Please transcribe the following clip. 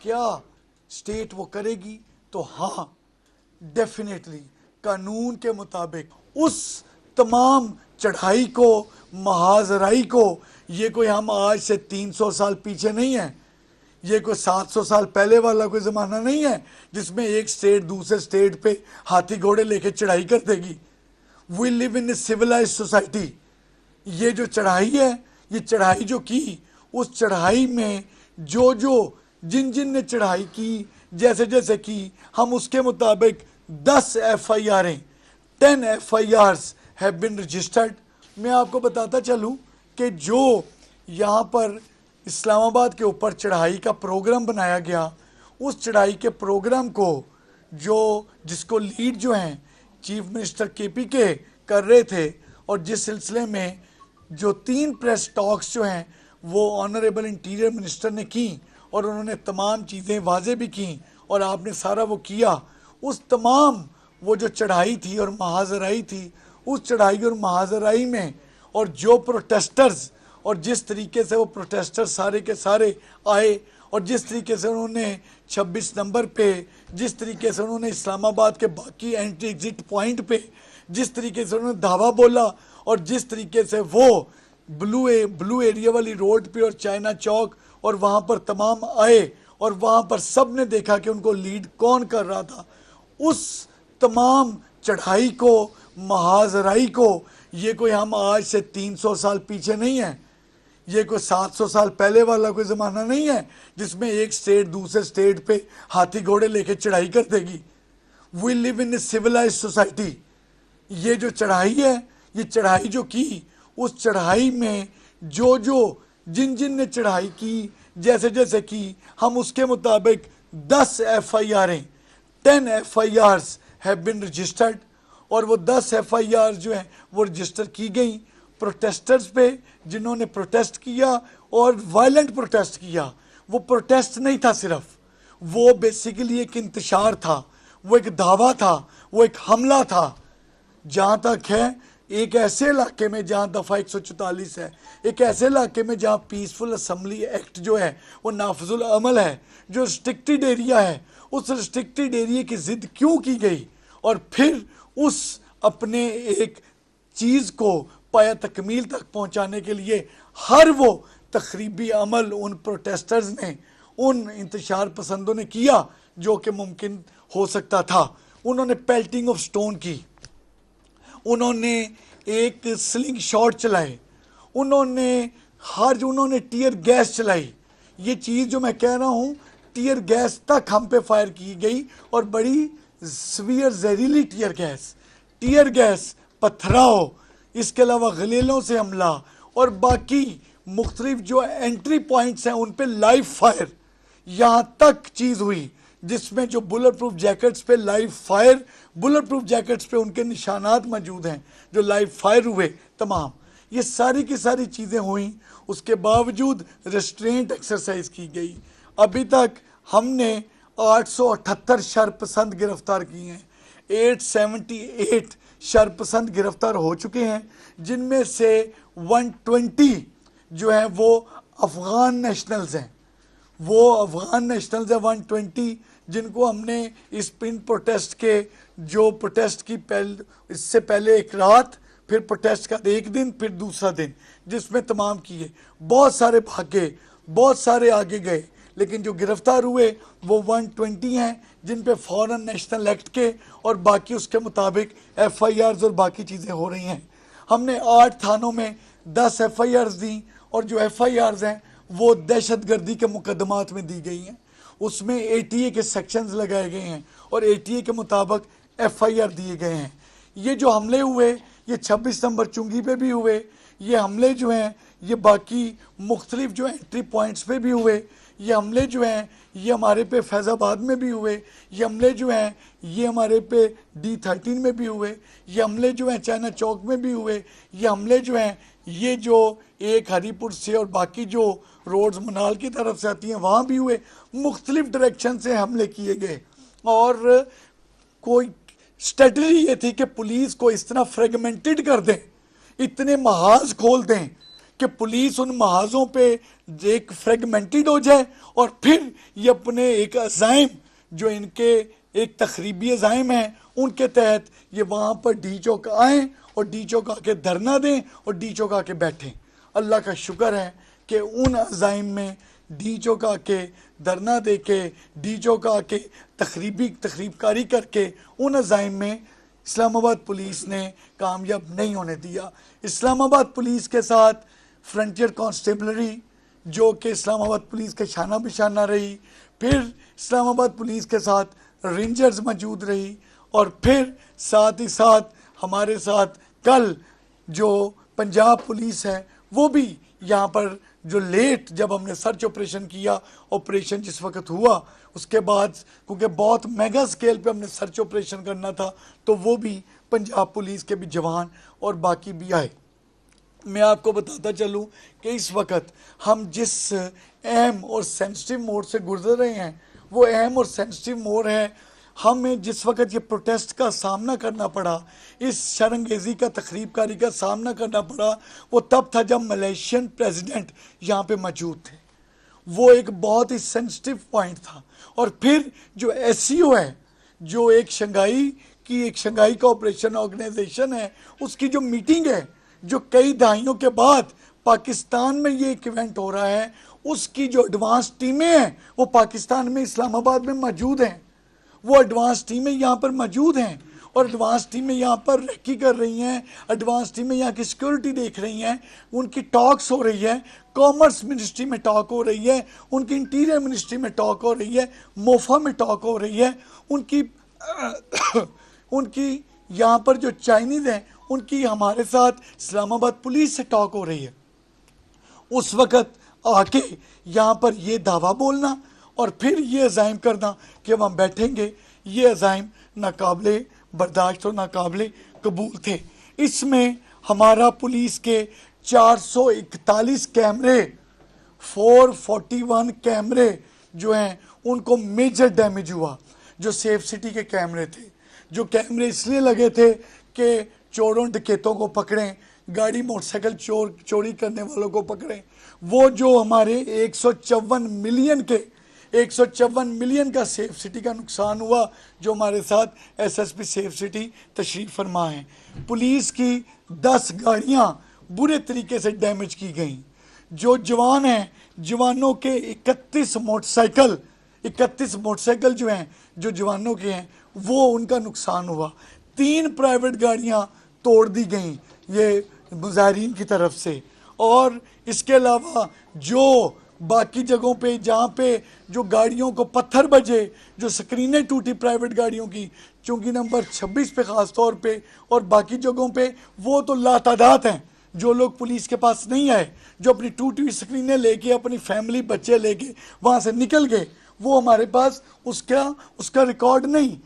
क्या स्टेट वो करेगी? तो हाँ, डेफिनेटली कानून के मुताबिक उस तमाम चढ़ाई को, महाजराई को, ये कोई हम आज से 300 साल पीछे नहीं है, ये कोई 700 साल पहले वाला कोई ज़माना नहीं है जिसमें एक स्टेट दूसरे स्टेट पे हाथी घोड़े लेके चढ़ाई कर देगी। We live in a civilise society. ये जो चढ़ाई है, ये चढ़ाई जो की, उस चढ़ाई में जिन जिन ने चढ़ाई की, जैसे जैसे की, हम उसके मुताबिक 10 FIR, 10 FIRs have been registered. मैं आपको बताता चलूं कि जो यहाँ पर इस्लामाबाद के ऊपर चढ़ाई का प्रोग्राम बनाया गया, उस चढ़ाई के प्रोग्राम को जिसको लीड जो हैं चीफ मिनिस्टर KPK कर रहे थे, और जिस सिलसिले में जो 3 प्रेस टॉक्स जो हैं वो ऑनरेबल इंटीरियर मिनिस्टर ने की, और उन्होंने तमाम चीज़ें वाजे भी की, और आपने सारा वो किया। उस तमाम वो जो चढ़ाई थी और महाजराई थी, उस चढ़ाई और महाजराई में, और जो प्रोटेस्टर्स, और जिस तरीके से वो प्रोटेस्टर्स सारे के सारे आए, और जिस तरीके से उन्होंने 26 नंबर पे, जिस तरीके से उन्होंने इस्लामाबाद के बाकी एंट्री एग्जिट पॉइंट पे जिस तरीके से उन्होंने धावा बोला, और जिस तरीके से वो ब्लू एरिया वाली रोड पे और चाइना चौक और वहाँ पर तमाम आए, और वहाँ पर सब ने देखा कि उनको लीड कौन कर रहा था। उस तमाम चढ़ाई को, महाजराई को, ये कोई हम आज से 300 साल पीछे नहीं है, ये कोई 700 साल पहले वाला कोई ज़माना नहीं है जिसमें एक स्टेट दूसरे स्टेट पे हाथी घोड़े लेके चढ़ाई कर देगी। We live in a civilise society. ये जो चढ़ाई है, ये चढ़ाई जो की, उस चढ़ाई में जिन जिन ने चढ़ाई की, जैसे जैसे की, हम उसके मुताबिक 10 FIR, 10 FIRs have been registered. और वो 10 FIR जो हैं वो रजिस्टर की गई प्रोटेस्टर्स पे, जिन्होंने प्रोटेस्ट किया और वायलेंट प्रोटेस्ट किया। वो प्रोटेस्ट नहीं था सिर्फ, वो बेसिकली एक इंतशार था, वो एक दावा था, वो एक हमला था। जहाँ तक है, एक ऐसे इलाके में जहाँ दफ़ा 144 है, एक ऐसे इलाके में जहाँ पीसफुल असम्बली एक्ट जो है वो नाफजुल अमल है, जो रिस्ट्रिक्टेड एरिया है, उस रिस्ट्रिक्टेड एरिया की ज़िद क्यों की गई, और फिर उस अपने एक चीज़ को पाया तकमील तक पहुँचाने के लिए हर वो तखरीबी अमल उन प्रोटेस्टर्स ने, उन इंतशार पसंदों ने किया जो कि मुमकिन हो सकता था। उन्होंने पेल्टिंग ऑफ स्टोन की, उन्होंने एक स्लिंग शॉट चलाए, उन्होंने टीयर गैस चलाई। ये चीज़ जो मैं कह रहा हूँ, टीयर गैस तक हम पे फायर की गई, और बड़ी सीवियर जहरीली टीयर गैस, पथराव, इसके अलावा गलीलों से हमला, और बाकी मुख्तलिफ जो एंट्री पॉइंट्स हैं उन पे लाइव फायर। यहाँ तक चीज़ हुई जिसमें जो बुलेट प्रूफ जैकेट्स पे live fire, bullet proof jackets पे उनके निशानात मौजूद हैं जो लाइव फायर हुए तमाम। ये सारी की सारी चीज़ें हुई, उसके बावजूद रेस्ट्रेंट एक्सरसाइज की गई। अभी तक हमने 878 शरपसंद गिरफ्तार किए हैं, 878 शरपसंद गिरफ्तार हो चुके हैं, जिनमें से 120 जो हैं वो अफ़गान नेशनल्स हैं। वो अफ़गान नेशनल्स हैं 120, जिनको हमने इस पिन प्रोटेस्ट के जो प्रोटेस्ट की इससे पहले एक रात, फिर प्रोटेस्ट का एक दिन, फिर दूसरा दिन, जिसमें तमाम किए। बहुत सारे भागे, बहुत सारे आगे गए, लेकिन जो गिरफ्तार हुए वो 120 हैं, जिन पे फॉरेन नेशनल एक्ट के और बाकी उसके मुताबिक FIRs और बाकी चीज़ें हो रही हैं। हमने 8 थानों में 10 FIRs दी, और जो FIRs हैं वो दहशतगर्दी के मुकदमात में दी गई हैं। उसमें ATA के सेक्शंस लगाए गए हैं, और ATA के मुताबिक FIR दिए गए हैं। ये जो हमले हुए, ये 26 नंबर चुंगी पे भी हुए, ये हमले जो हैं ये बाकी मुख्तलिफ जो एंट्री पॉइंट्स पे भी हुए, ये हमले जो हैं ये हमारे पे फैज़ाबाद में भी हुए, ये हमले जो हैं ये हमारे पे D13 में भी हुए, ये हमले जो हैं चाइना चौक में भी हुए, ये हमले जो हैं ये जो एक हरीपुर से और बाकी जो रोड्स मनाल की तरफ से आती हैं वहाँ भी हुए। मुख्तलिफ डायरेक्शन से हमले किए गए, और कोई स्ट्रेटजी ये थी कि पुलिस को इस तरह फ्रेगमेंटेड कर दें, इतने महाज खोल दें कि पुलिस उन महाजों पे एक फ्रेगमेंटेड हो जाए और फिर ये अपने एक अज़ाइम जो इनके एक तखरीबी अज़ाइम हैं उनके तहत ये वहाँ पर डी चौक आएँ और डी चौक आके धरना दें और डी चौक आके बैठें। अल्लाह का शुक्र है कि उन अज़ाइम में डी चौक आके धरना दे के डी चौक आके तकरीबकारी करके उन अज़ाइम में इस्लामाबाद पुलिस ने कामयाब नहीं होने दिया। इस्लामाबाद पुलिस के साथ फ्रंटियर कांस्टेबलरी जो कि इस्लामाबाद पुलिस के शाना बिशाना रही, फिर इस्लामाबाद पुलिस के साथ रेंजर्स मौजूद रही और फिर साथ ही साथ हमारे साथ कल जो पंजाब पुलिस है वो भी यहाँ पर जो लेट जब हमने सर्च ऑपरेशन किया, ऑपरेशन जिस वक्त हुआ उसके बाद क्योंकि बहुत मेगा स्केल पे हमने सर्च ऑपरेशन करना था तो वो भी पंजाब पुलिस के भी जवान और बाकी भी आए। मैं आपको बताता चलूँ कि इस वक्त हम जिस अहम और सेंसिटिव मोड से गुजर रहे हैं वो अहम और सेंसिटिव मोड है। हमें जिस वक्त ये प्रोटेस्ट का सामना करना पड़ा, इस शरंगेज़ी का तकरीबकारी का सामना करना पड़ा, वो तब था जब मलेशियन प्रेसिडेंट यहाँ पे मौजूद थे। वो एक बहुत ही सेंसिटिव पॉइंट था। और फिर जो SCO है, जो एक शंघाई कोऑपरेशन ऑर्गेनाइजेशन है, उसकी जो मीटिंग है जो कई दहाइयों के बाद पाकिस्तान में ये एक इवेंट हो रहा है, उसकी जो एडवांस टीमें हैं वो पाकिस्तान में इस्लामाबाद में मौजूद हैं। वो एडवांस टीमें यहाँ पर मौजूद हैं और एडवांस टीमें यहाँ पर रेकी कर रही हैं, एडवांस टीमें यहाँ की सिक्योरिटी देख रही हैं, उनकी टॉक्स हो रही है, कॉमर्स मिनिस्ट्री में टॉक हो रही है, उनकी इंटीरियर मिनिस्ट्री में टॉक हो रही है, मोफा में टॉक हो रही है, उनकी यहाँ पर जो चाइनीज़ हैं उनकी हमारे साथ इस्लामाबाद पुलिस से टॉक हो रही है। उस वक़्त आके यहाँ पर ये दावा बोलना और फिर ये अज़ाइम करना कि हम बैठेंगे, ये अज़ाइम नाकाबिले बर्दाश्त और नाकाबिले कबूल थे। इसमें हमारा पुलिस के 441 कैमरे, 441 कैमरे जो हैं उनको मेजर डैमेज हुआ। जो सेफ सिटी के कैमरे थे, जो कैमरे इसलिए लगे थे कि चोरों डकैतों को पकड़ें, गाड़ी मोटरसाइकिल चोरी करने वालों को पकड़ें। वो जो हमारे 154 मिलियन का सेफ सिटी का नुकसान हुआ, जो हमारे साथ SSP सेफ सिटी तशरीफ़ फरमा हैं। पुलिस की 10 गाड़ियाँ बुरे तरीके से डैमेज की गई। जो जवान हैं, जवानों के 31 मोटरसाइकिल जो हैं, जो जवानों के हैं, वो उनका नुकसान हुआ। 3 प्राइवेट गाड़ियाँ तोड़ दी गई ये मुजाहिरीन की तरफ से। और इसके अलावा जो बाकी जगहों पे जहाँ पे जो गाड़ियों को पत्थर बजे, जो स्क्रीनें टूटी प्राइवेट गाड़ियों की, चूँकि नंबर 26 पे ख़ास तौर पे और बाकी जगहों पे, वो तो लातादाद हैं जो लोग पुलिस के पास नहीं आए, जो अपनी टूटी हुई स्क्रीनें लेके अपनी फैमिली बच्चे लेके वहाँ से निकल गए। वो हमारे पास उसका रिकॉर्ड नहीं,